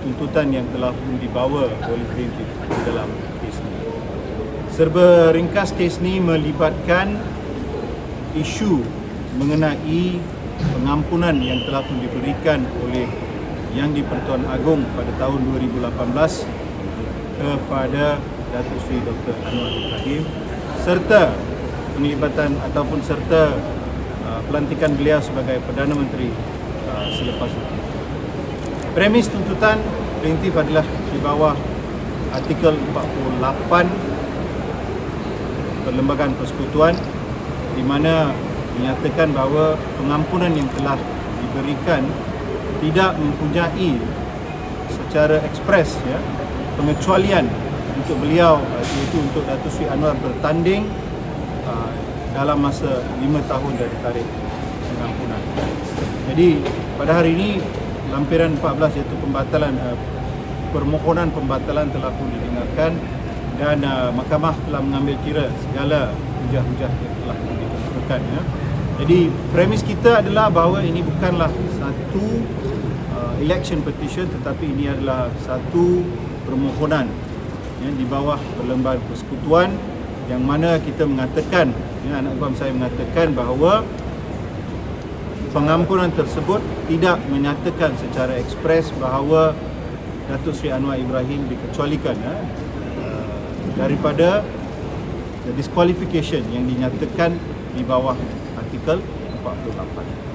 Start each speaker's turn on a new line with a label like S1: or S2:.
S1: tuntutan yang telah pun dibawa oleh plaintiff di dalam kes ini. Serba ringkas, kes ini melibatkan isu mengenai pengampunan yang telah pun diberikan oleh Yang di-Pertuan Agong pada tahun 2018 kepada Datuk Seri Dr. Anwar Ibrahim, serta penglibatan ataupun serta pelantikan beliau sebagai Perdana Menteri selepas itu. Premis tuntutan plaintiff adalah di bawah artikel 48 Perlembagaan Persekutuan, di mana menyatakan bahawa pengampunan yang telah diberikan tidak mempunyai secara ekspres pengecualian untuk beliau, iaitu untuk Datuk Seri Anwar bertanding dalam masa 5 tahun dari tarikh pengampunan. Jadi pada hari ini lampiran 14 iaitu permohonan pembatalan telah pun didengarkan dan mahkamah telah mengambil kira segala hujah-hujah yang telah dikemukakan. Jadi premis kita adalah bahawa ini bukanlah satu election petition, tetapi ini adalah satu permohonan di bawah Perlembagaan Persekutuan, yang mana kita mengatakan, anak guam saya mengatakan bahawa pengampunan tersebut tidak menyatakan secara ekspres bahawa Datuk Seri Anwar Ibrahim dikecualikan daripada disqualification yang dinyatakan di bawah artikel 48.